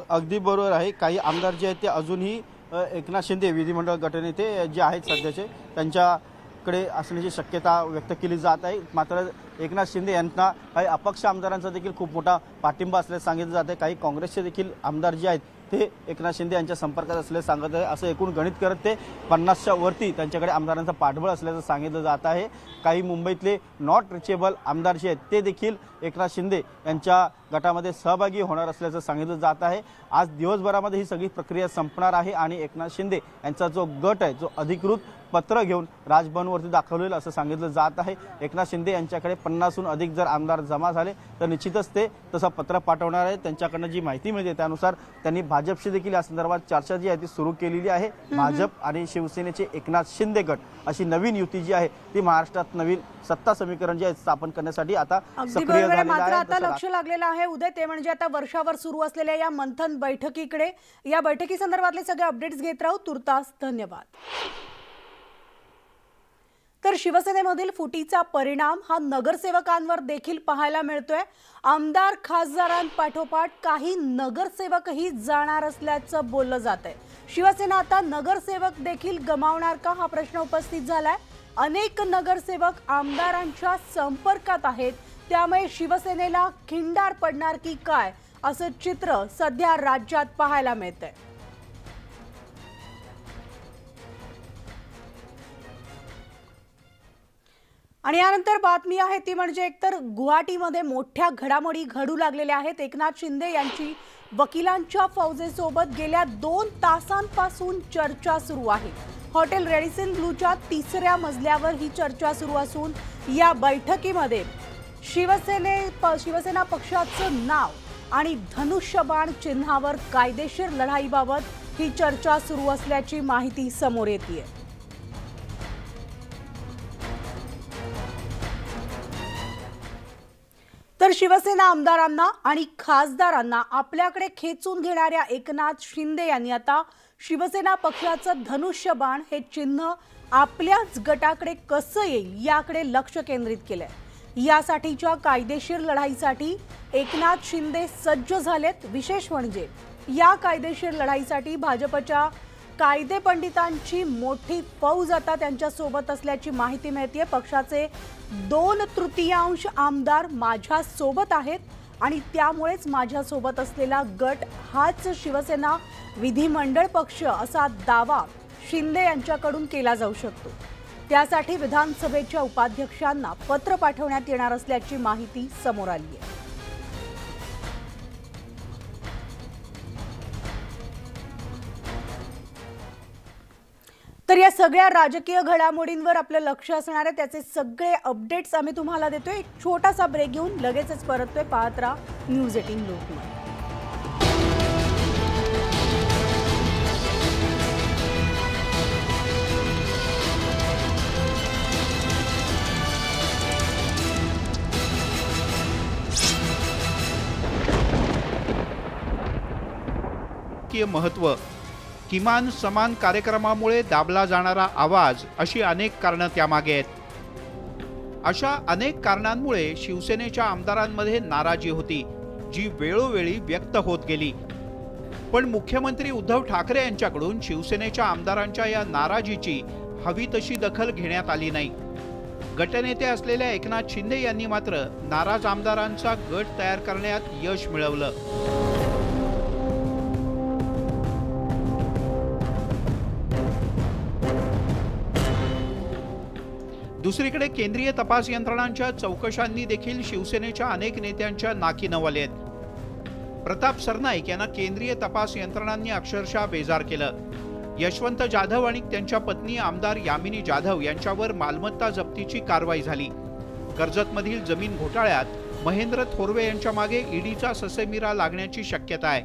अगदी बरोबर आहे. काही आमदार जे आहेत ते अजूनही एकनाथ शिंदे विधिमंडळ गटनेते जे आहेत सध्याचे त्यांच्याकडे असण्याची शक्यता व्यक्त केली जात आहे. मात्र एकनाथ शिंदे यांना काही अपक्ष आमदारांचा देखील खूप मोठा पाठिंबा असल्याचं सांगितलं जात आहे. काही काँग्रेसचे देखील आमदार जे आहेत ते एकनाथ शिंदे यांच्या संपर्कात असल्याचं सांगत आहे. असं एकूण गणित करत ते 50च्या वरती त्यांच्याकडे आमदारांचा पाठबळ असल्याचं सांगितलं जात आहे. काही मुंबईतले नॉट रिचेबल आमदार जे आहेत ते देखील एकनाथ शिंदे यांच्या गटामध्ये सहभागी होणार असल्याचं सांगितलं जात आहे. आज दिवसभरामध्ये ही सगळी प्रक्रिया संपणार आहे आणि एकनाथ शिंदे यांचा जो गट आहे जो अधिकृत पत्र घेऊन राजभवनवरती दाखवलेलं असं सांगितलं जात आहे. एकनाथ शिंदे यांच्याकडे 50हून अधिक जर आमदार जमा झाले तर निश्चितच ते तसं पत्र पाठवणार आहे. त्यांच्याकडनं जी माहिती मिळते त्यानुसार त्यांनी भाजपशी देखील या संदर्भात चर्चा जी आहे ती सुरू केलेली आहे. भाजप आणि शिवसेनेचे एकनाथ शिंदे गट अशी नवीन युती जी आहे ती महाराष्ट्रात नवीन सत्ता समीकरण जे आहे स्थापन करण्यासाठी आता सक्रिय झालेलं आहे. आता लक्ष लागलेलं आहे उदय, ते म्हणजे आता वर्षावर सुरू असलेल्या या मंथन बैठकीकडे. या बैठकी संदर्भातले सगळे अपडेट्स घेत राहू. तुर्तास धन्यवाद. तर शिवसेनेमधील फुटीचा परिणाम हा नगरसेवकांवर देखील पाहायला मिळतोय. आमदार खासदारांपाठोपाठ काही नगरसेवकही जाणार असल्याचं बोललं जात आहे. शिवसेना आता नगरसेवक देखील गमावणार का हा प्रश्न उपस्थित झालाय. अनेक नगरसेवक आमदारांच्या संपर्कात आहेत, त्यामुळे शिवसेनेला खिंडार पडणार की काय असं चित्र सध्या राज्यात पाहायला मिळतंय. आणि यानंतर बातमी आहे ती म्हणजे एकतर गुवाहाटीमध्ये मोठ्या घडामोडी घडू लागलेल्या आहेत. एकनाथ शिंदे यांची वकिलांच्या फौजेसोबत गेल्या 2 तासांपासून चर्चा सुरू आहे. हॉटेल रेडिसन ब्लूच्या 3ऱ्या मजल्यावर ही चर्चा सुरू असून या बैठकीमध्ये शिवसेना पक्षाचं नाव आणि धनुष्यबाण चिन्हावर कायदेशीर लढाईबाबत ही चर्चा सुरू असल्याची माहिती समोर येतेय. तर शिवसेना आमदारांना आणि खासदारांना आपल्याकडे खेचून घेणाऱ्या एकनाथ शिंदे यांनी आता शिवसेना पक्षाचं धनुष्यबाण हे चिन्ह आपल्याच गटाकडे कसं येईल याकडे लक्ष केंद्रित केलंय. यासाठीच्या कायदेशीर लढाईसाठी एकनाथ शिंदे सज्ज झालेत. विशेष म्हणजे या कायदेशीर लढाईसाठी भाजपच्या कायदे पंडितांची मोठी फौज आता त्यांच्या सोबत असल्याची माहिती मिळते. पक्षाचे 2/3 आमदार माझ्या सोबत आहेत आणि त्यामुळेच माझ्या सोबत असलेला गट हाच शिवसेना विधिमंडळ पक्ष असा दावा शिंदे यांच्याकडून केला जाऊ शकतो. त्यासाठी विधानसभेच्या उपाध्यक्षांना पत्र पाठवण्यात येणार असल्याची माहिती समोर आली आहे. तर या सगळ्या राजकीय घडामोडींवर आपलं लक्ष असणार आहे. त्याचे सगळे अपडेट्स आम्ही तुम्हाला देतोय. एक छोटासा ब्रेक घेऊन लगेचच परततोय. पाहत राहा न्यूज 18 लोकमत. महत्व, किमान समान कार्यक्रमामुळे दाबला जाणारा आवाज अशी अनेक कारणं त्यामागे आहेत. अशा अनेक कारणांमुळे शिवसेनेच्या आमदारांमध्ये नाराजी होती, जी वेळोवेळी व्यक्त होत गेली। पण मुख्यमंत्री उद्धव ठाकरे यांच्याकडून शिवसेनेच्या आमदारांच्या या नाराजीची हवी तशी दखल घेण्यात आली नाही। गटनेते असलेल्या एकनाथ शिंदे यांनी मात्र नाराज आमदारांचा गट तयार करण्यात यश मिळवलं। दुसरीकडे केंद्रीय तपास यंत्रणांच्या चौकशांनी देखील शिवसेनेच्या अनेक नेत्यांच्या नाकी नवलेत। प्रताप सरनाईक यांना केंद्रीय तपास यंत्रणांनी अक्षरशः बेजार केलं। यशवंत जाधव आणि त्यांच्या पत्नी आमदार यामिनी जाधव यांच्यावर मालमत्ता जप्तीची कारवाई झाली। कर्जतमधील जमीन घोटाळ्यात महेंद्र थोरवे यांच्या मागे ईडीचा ससेमिरा लागण्याची शक्यता आहे।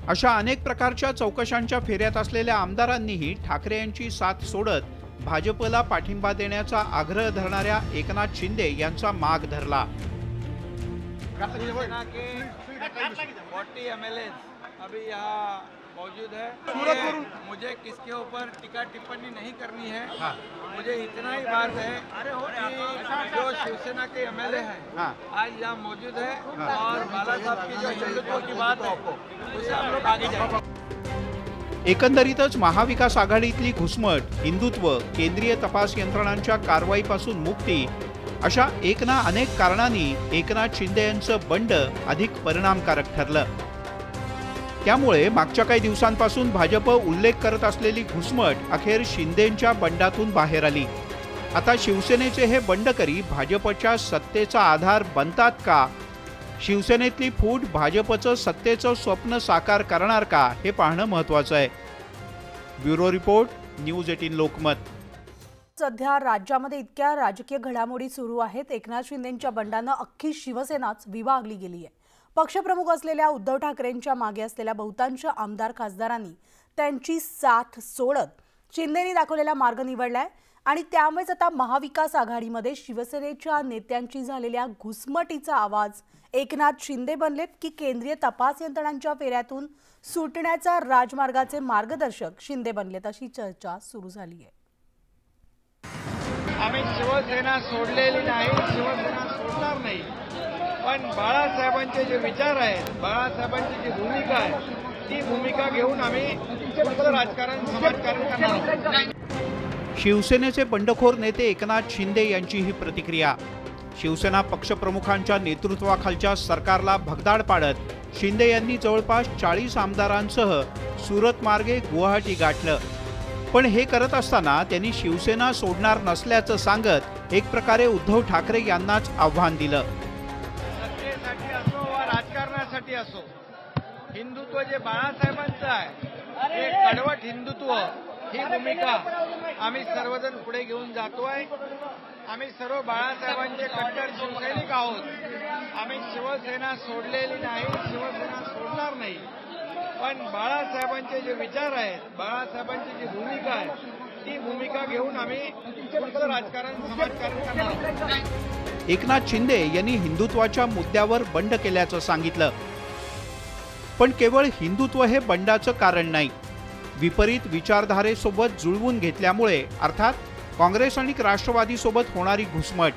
अशा अनेक प्रकारच्या चौकशांच्या फेऱ्यात असलेल्या आमदारांनीही ठाकरे यांची साथ सोडत भाजपला पाठिंबा देण्याचा आग्रह धरणाऱ्या एकनाथ शिंदे यांचा माग धरला। शिवसेना के 40 MLA अभी यहाँ मौजूद है। मुझे किसके ऊपर टीका टिप्पणी नहीं करनी है। मुझे इतना ही बात है कि जो शिवसेना के MLA हैं आज यहाँ मौजूद है और बाला साहब की जो हिंदुत्व की बात है उसे हम लोग आगे जाएंगे। एकंदरीतच महाविकास आघाडीतली घुसमट, हिंदुत्व, केंद्रीय तपास यंत्रणांच्या कारवाईपासून मुक्ती अशा एक ना अनेक कारणांनी एकनाथ शिंदे यांचं बंड अधिक परिणामकारक ठरलं। त्यामुळे मागच्या काही दिवसांपासून भाजप उल्लेख करत असलेली घुसमट अखेर शिंदेंच्या बंडातून बाहेर आली। आता शिवसेनेचे हे बंडकरी भाजपच्या सत्तेचा आधार बनतात का? शिवसेनेतली फूट भाजपचं सत्तेचं स्वप्न साकार करणार का, हे पाहणं महत्त्वाचं आहे। Bureau report, news 18 Lokmat. सध्या राज्यामध्ये इतक्या राजकीय घडामोडी सुरू आहेत, एकनाथ शिंदेंच्या बंडानं अख्खी शिवसेनाच विभागली गेली आहे। पक्षप्रमुख असलेल्या उद्धव ठाकरेंच्या मागे असलेल्या बहुतांश आमदार खासदारांनी त्यांची साथ सोडत शिंदेंनी दाखवलेला मार्ग निवडलाय आणि त्यामुळेच आता महाविकास आघाडीमध्ये शिवसेनेच्या नेत्यांची झालेल्या घुसमटीचा आवाज एकनाथ शिंदे बनलेत की केंद्रीय तपास यंत्रणांच्या फेऱ्यातून सुटण्याचा राजमार्गाचे मार्गदर्शक शिंदे बनलेत, अशी चर्चा सुरू झाली आहे। आम्ही शिवसेना सोडलेली नाही, शिवसेना सोडणार नाही, पण बाळासाहेबांचे जे विचार आहेत, बाळासाहेबांची जी भूमिका आहे, ती भूमिका घेऊन आम्ही पुढचं राजकारण समाजकारण करणार आहोत। शिवसेनेचे बंडखोर नेते एकनाथ शिंदे यांची ही प्रतिक्रिया। शिवसेना पक्षप्रमुखांच्या नेतृत्वाखालच्या सरकारला भगदाड पाडत शिंदे यांनी जवळपास 40 आमदारांसह सुरत मार्गे गुवाहाटी गाठलं। पण हे करत असताना त्यांनी शिवसेना सोडणार नसल्याचं सांगत एक प्रकारे उद्धव ठाकरे यांनाच आव्हान दिलं। सत्तेसाठी असो वा राजकारणासाठी असो, हिंदुत्व जे बाळासाहेबांचं आहे ते कडवट हिंदुत्व, ही भूमिका आम्ही सर्वजण पुढे घेऊन जातोय। आम्ही सर्व बाळासाहेबांचे कट्टर शिवसैनिक आहोत। आम्ही शिवसेना सोडलेली नाही, शिवसेना सोडणार नाही, पण बाळासाहेबांचे जे विचार आहेत, बाळासाहेबांची जी भूमिका आहे, ती भूमिका घेऊन आम्ही पुढचं राजकारण समाजकारण करणार आहोत। एकनाथ शिंदे यांनी हिंदुत्वाच्या मुद्द्यावर बंड केल्याचं सांगितलं, पण केवळ हिंदुत्व हे बंडाचं कारण नाही। विपरीत विचारधारेसोबत जुळवून घेतल्यामुळे, अर्थात काँग्रेस आणि राष्ट्रवादीसोबत होणारी घुसमट,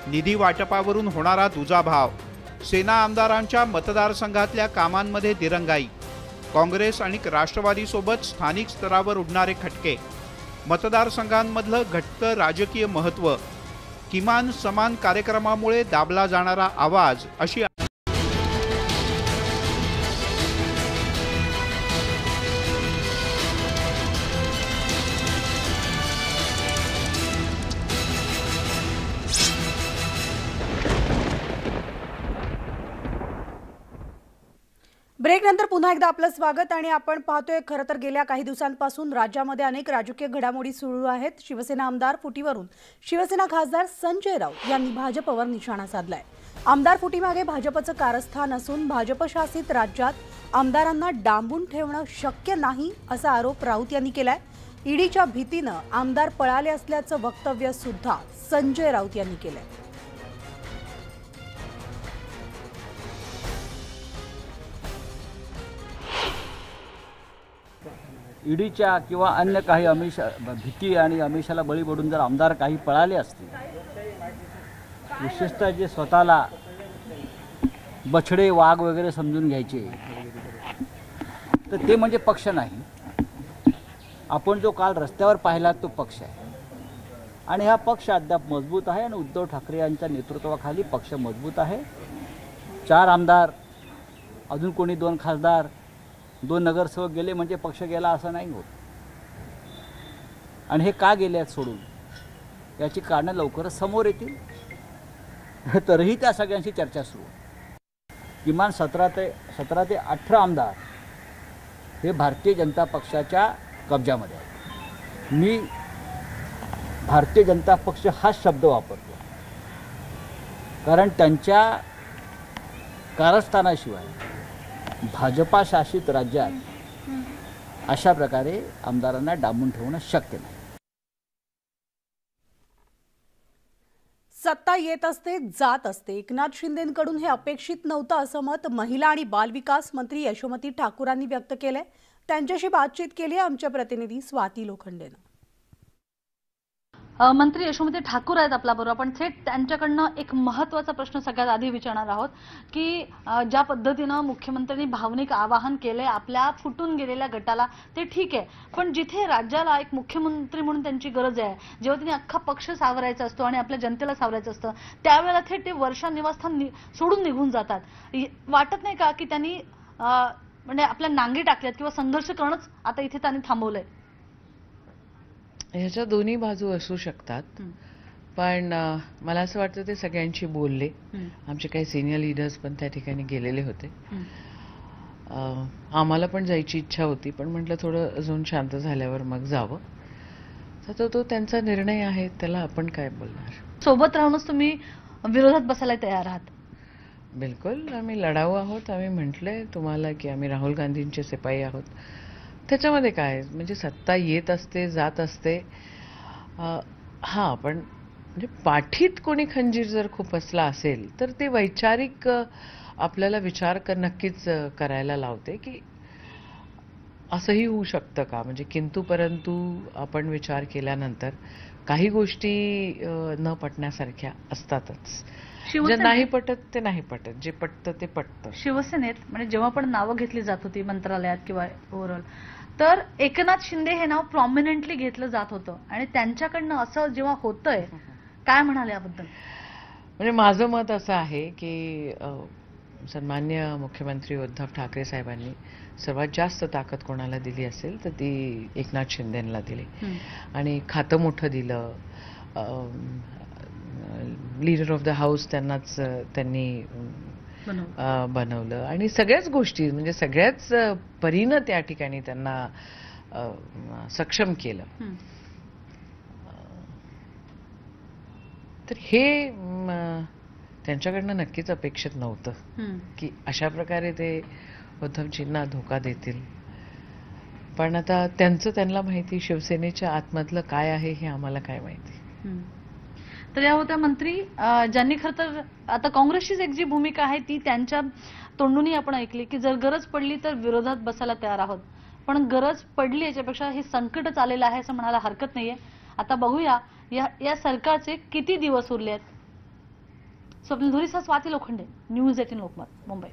निधी वाटपावरून होणारा दुजाभाव, सेना आमदारांच्या मतदारसंघातल्या कामांमध्ये दिरंगाई, काँग्रेस आणि राष्ट्रवादीसोबत स्थानिक स्तरावर उडणारे खटके, मतदारसंघांमधलं घटतं राजकीय महत्त्व, किमान समान कार्यक्रमामुळे दाबला जाणारा आवाज, अशी ब्रेक नंतर पुन्हा एकदा आपलं स्वागत आणि आपण पाहतोय खरं तर गेल्या काही दिवसांपासून राज्यामध्ये अनेक राजकीय घडामोडी सुरू आहेत। शिवसेना आमदार फुटीवरून शिवसेना खासदार संजय राऊत यांनी भाजपवर निशाणा साधलाय। आमदार फुटीमागे भाजपचं कारस्थान असून भाजप शासित राज्यात आमदारांना डांबून ठेवणं शक्य नाही असा आरोप राऊत यांनी केलाय। ईडीच्या भीतीनं आमदार पळाले असल्याचं वक्तव्य सुद्धा संजय राऊत यांनी केलंय। ईडीच्या किंवा अन्य काही भीती आणि आमिषाला बळी पडून जर आमदार काही पळाले असतील, विशेषतः जे स्वतःला बछडे वाघ वगैरे समजून घ्यायचे, तर ते म्हणजे पक्ष नाही. आपण जो काल रस्त्यावर पाहिला तो पक्ष आहे आणि हा पक्ष अद्याप मजबूत आहे आणि उद्धव ठाकरे यांच्या नेतृत्वाखाली पक्ष मजबूत आहे. 4 आमदार, अजून कोणी 2 खासदार, 2 नगरसेवक गेले म्हणजे पक्ष गेला असं नाही होत. आणि हे का गेले आहेत सोडून, याची कारणं लवकरच समोर येतील. तरीही त्या सगळ्यांची चर्चा सुरू आहे. किमान 17 ते 18 आमदार हे भारतीय जनता पक्षाच्या कब्जामध्ये आहेत. मी भारतीय जनता पक्ष हा शब्द वापरतो कारण त्यांच्या कारस्थानाशिवाय भाजपा शासित राज्यात अशा प्रकारे आमदारांना डांबून ठेवणं शक्य नाही. सत्ता येत असते, जात असते. एकनाथ शिंदेंकडून हे अपेक्षित नव्हतं असं मत महिला आणि बालविकास मंत्री यशोमती ठाकूरांनी व्यक्त केलंय. त्यांच्याशी बातचीत केली आमच्या प्रतिनिधी स्वाती लोखंडेनं. मंत्री यशोमती ठाकूर आहेत आपल्याबरोबर. आपण थेट त्यांच्याकडनं एक महत्त्वाचा प्रश्न सगळ्यात आधी विचारणार आहोत की ज्या पद्धतीनं मुख्यमंत्र्यांनी भावनिक आवाहन केले आपल्या फुटून गेलेल्या गटाला, ते ठीक आहे, पण जिथे राज्याला एक मुख्यमंत्री म्हणून त्यांची गरज आहे, जेव्हा त्यांनी अख्खा पक्ष सावरायचा असतो आणि आपल्या जनतेला सावरायचं असतं, त्यावेळेला थेट ते वर्षा निवासस्थान सोडून निघून जातात. वाटत नाही का की त्यांनी म्हणजे आपल्या नांगी टाकल्यात किंवा संघर्ष करणंच आता इथे त्यांनी थांबवलंय? ह्याच्या दोन्ही बाजू असू शकतात, पण मला असं वाटतं ते सगळ्यांशी बोलले. आमचे काही सिनियर लीडर्स पण त्या ठिकाणी गेलेले होते. आम्हाला पण जायची इच्छा होती, पण म्हटलं थोडं अजून शांत झाल्यावर मग जावं. तर तो त्यांचा निर्णय आहे, त्याला आपण काय बोलणार. सोबत राहूनच तुम्ही विरोधात बसायला तयार आहात? बिलकुल, आम्ही लढाऊ आहोत. आम्ही म्हटलंय तुम्हाला की आम्ही राहुल गांधींचे सिपाई आहोत. त्याच्यामध्ये काय, म्हणजे सत्ता येत असते, जात असते. हां, पण म्हणजे पाठीत कोणी खंजीर जर खुपसला असेल तर ते वैचारिक आपल्याला विचार नक्कीच करायला लावते की असंही होऊ शकतं का. म्हणजे किंतु परंतु आपण विचार केल्यानंतर काही गोष्टी न पटण्यासारख्या असतातच. जे नाही पटत ते नाही पटत, जे पटतं ते पटतं. शिवसेनेत म्हणजे जेव्हा पण नावं घेतली जात होती मंत्रालयात किंवा ओव्हरऑल, तर एकनाथ शिंदे हे नाव प्रॉमिनंटली घेतलं जात होतं आणि त्यांच्याकडनं असं जेव्हा होतंय, काय म्हणाले याबद्दल? म्हणजे माझं मत असं आहे की सन्मान्य मुख्यमंत्री उद्धव ठाकरे साहेबांनी सर्वात जास्त ताकद कोणाला दिली असेल तर ती एकनाथ शिंदेंना दिली आणि खातं मोठं दिलं. लीडर ऑफ द हाऊस त्यांनी बनवलं आणि सगळ्याच गोष्टी म्हणजे सगळ्याच परीनं त्या ठिकाणी त्यांना सक्षम केलं. तर हे त्यांच्याकडनं नक्कीच अपेक्षित नव्हतं की अशा प्रकारे ते उद्धवजींना धोका देतील. पण आता त्यांना माहिती, शिवसेनेच्या आतमधलं काय आहे हे आम्हाला काय माहिती. तर या होत्या मंत्री ज्यांनी खरं तर आता काँग्रेसचीच एक जी भूमिका आहे ती त्यांच्या तोंडूनही आपण ऐकली की जर गरज पडली तर विरोधात बसायला तयार आहोत, पण गरज पडली याच्यापेक्षा हे संकटच आलेलं आहे असं म्हणायला हरकत नाहीये. आता बघूया या सरकारचे किती दिवस उरले आहेत. स्वप्नील धुरीसह स्वाती लोखंडे, न्यूज 18 लोकमत, मुंबई.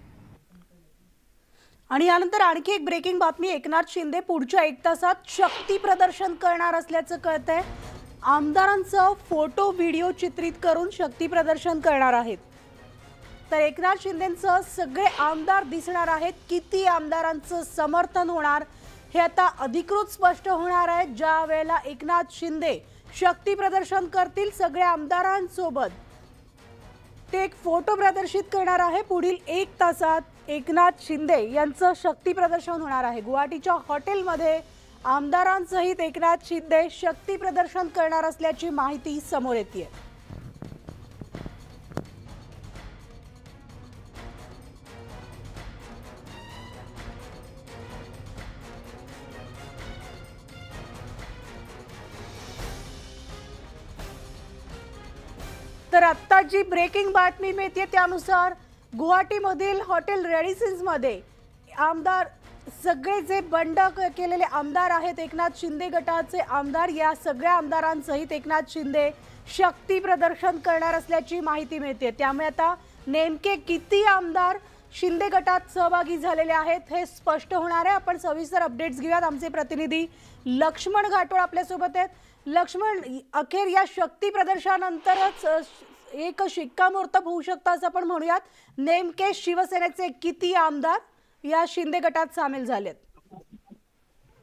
आणि यानंतर आणखी एक ब्रेकिंग बातमी. एकनाथ शिंदे पुढच्या 1 तासात शक्ती प्रदर्शन करणार असल्याचं कळतंय. आमदारांचं फोटो व्हिडिओ चित्रित करून शक्ती प्रदर्शन करणार आहेत. तर एकनाथ शिंदेंचं सगळे आमदार दिसणार आहेत. किती आमदारांचं समर्थन होणार हे आता अधिकृत स्पष्ट होणार आहे ज्या वेळेला एकनाथ शिंदे शक्ती प्रदर्शन करतील सगळ्या आमदारांसोबत. ते एक फोटो प्रदर्शित करणार आहे. पुढील 1 तासात एकनाथ शिंदे यांचं शक्ती प्रदर्शन होणार आहे. गुवाहाटीच्या हॉटेलमध्ये आमदारांसहित एकनाथ शिंदे शक्ती प्रदर्शन करणार असल्याची माहिती समोर येते. तर आता जी ब्रेकिंग बातमी मिळते त्यानुसार गुवाहाटीमधील हॉटेल रेडिसन्समध्ये आमदार सगळे जे बंड केलेले आमदार आहेत एकनाथ शिंदे गटाचे आमदार, या सगळ्या आमदारांसहित एकनाथ शिंदे शक्ती प्रदर्शन करणार असल्याची माहिती मिळते। त्यामुळे आता नेमके किती आमदार शिंदे गटात सहभागी झालेले आहेत हे स्पष्ट होणार आहे। आपण सविस्तर अपडेट्स घेऊयात। आमचे प्रतिनिधी लक्ष्मण घाटोळ आपल्या सोबत आहेत। लक्ष्मण, अखेर या शक्ती प्रदर्शनानंतरच एक शिक्कामोर्तब होऊ शकतं असं आपण म्हणूयात। नेमके शिवसेनेचे किती आमदार या शिंदे गटात सामील झालेत?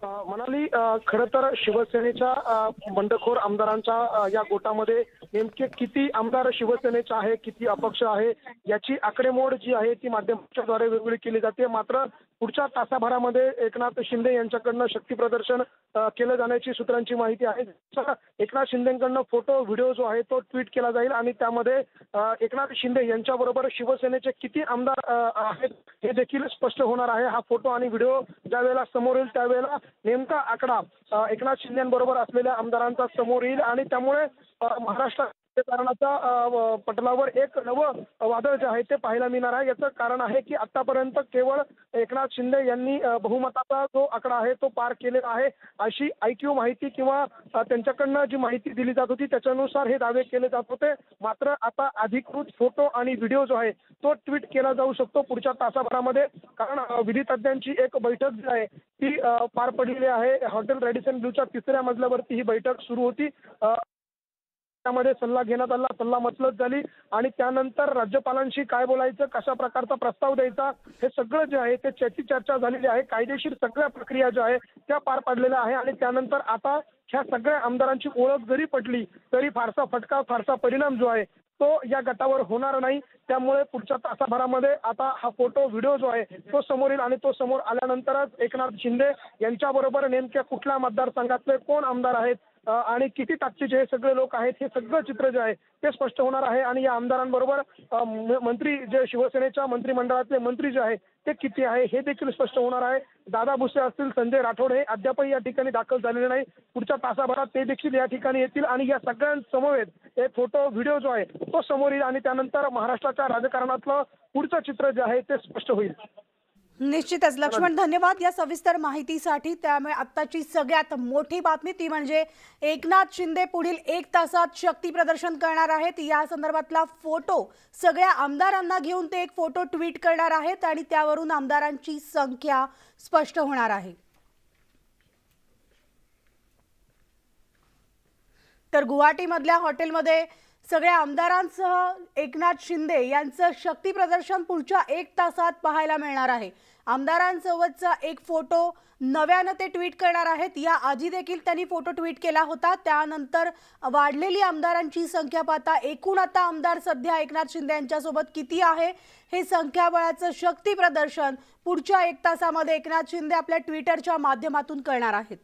मनाली, खरं तर शिवसेनेच्या बंडखोर आमदारांच्या या गोटामध्ये नेमके किती आमदार शिवसेनेचे आहे, किती अपक्ष आहे याची आकडेमोड जी आहे ती माध्यमांच्या द्वारे वेगवेगळी केली जाते। मात्र पुढच्या तासाभरामध्ये एकनाथ शिंदे यांच्याकडनं शक्ती प्रदर्शन केलं जाण्याची सूत्रांची माहिती आहे। एकनाथ शिंदेकडनं फोटो व्हिडिओ जो आहे तो ट्विट केला जाईल आणि त्यामध्ये एकनाथ शिंदे यांच्याबरोबर शिवसेनेचे किती आमदार आहेत हे देखील स्पष्ट होणार आहे। हा फोटो आणि व्हिडिओ ज्या वेळेला समोर येईल त्यावेळेला नेमका आकडा एकनाथ शिंदेबरोबर असलेल्या आमदारांचा समोर येईल आणि त्यामुळे महाराष्ट्र राजकारणाच्या पटलावर एक नवं वादळ जे आहे ते पाहायला मिळणार आहे। याचं कारण आहे की आतापर्यंत केवळ एकनाथ शिंदे यांनी बहुमताचा जो आकडा आहे तो पार केलेला आहे अशी IQ माहिती किंवा त्यांच्याकडनं जी माहिती दिली जात होती त्याच्यानुसार हे दावे केले जात होते। मात्र आता अधिकृत फोटो आणि व्हिडिओ जो आहे तो ट्विट केला जाऊ शकतो पुढच्या तासाभरामध्ये, कारण विधितज्ञांची एक बैठक जी आहे ती पार पडलेली आहे। हॉटेल रेडिसन ब्लूच्या 3ऱ्या मजल्यावरती ही बैठक सुरू होती। त्यामध्ये सल्ला घेण्यात आला, सल्ला मसलत झाली आणि त्यानंतर राज्यपालांशी काय बोलायचं, कशा प्रकारचा प्रस्ताव द्यायचा हे सगळं जे आहे ते त्याची चर्चा झालेली आहे। कायदेशीर सगळ्या प्रक्रिया ज्या आहे त्या पार पाडलेल्या आहे आणि त्यानंतर आता ह्या सगळ्या आमदारांची ओळख जरी पटली तरी फारसा फटका, फारसा परिणाम जो आहे तो या गटावर होणार नाही। त्यामुळे पुढच्या तासाभरामध्ये आता हा फोटो व्हिडिओ जो आहे तो समोर येईल आणि तो समोर आल्यानंतरच एकनाथ शिंदे यांच्याबरोबर नेमक्या कुठल्या मतदारसंघातले कोण आमदार आहेत आणि किती ताकदीचे हे सगळे लोक आहेत हे सगळं चित्र जे आहे ते स्पष्ट होणार आहे। आणि या आमदारांबरोबर मंत्री जे शिवसेनेच्या मंत्रिमंडळातले मंत्री जे आहे ते किती आहे हे देखील स्पष्ट होणार आहे। दादा भुसे असतील, संजय राठोड हे अद्यापही या ठिकाणी दाखल झालेले नाही, पुढच्या तासाभरात ते देखील या ठिकाणी येतील आणि या सगळ्यांसमवेत हे फोटो व्हिडिओ जो आहे तो समोर येईल आणि त्यानंतर महाराष्ट्राच्या राजकारणातलं पुढचं चित्र जे आहे ते स्पष्ट होईल। निश्चितच लक्ष्मण, धन्यवाद या सविस्तर माहितीसाठी। त्यामुळे आत्ताची सगळ्यात मोठी बातमी ती म्हणजे एकनाथ शिंदे पुढील 1 तासात शक्ती प्रदर्शन करणार आहेत। या संदर्भातला फोटो सगळ्या आमदारांना घेऊन ते एक फोटो ट्विट करणार आहेत आणि त्यावरून आमदारांची संख्या स्पष्ट होणार आहे। तर गुवाहाटीमधल्या हॉटेलमध्ये सगळ्या आमदारांसह एकनाथ शिंदे यांचं शक्ती प्रदर्शन पुढच्या 1 तासात पाहायला मिळणार आहे। आमदारांसोबतचा एक फोटो नव्यानं ते ट्विट करणार आहेत। या आधी देखील त्यांनी फोटो ट्विट केला होता। त्यानंतर वाढलेली आमदारांची संख्या पाहता एकूण आता आमदार सध्या एकनाथ शिंदे यांच्यासोबत किती आहे हे संख्याबळाचं शक्ती प्रदर्शन पुढच्या 1 तासामध्ये एकनाथ शिंदे आपल्या ट्विटरच्या माध्यमातून करणार आहेत।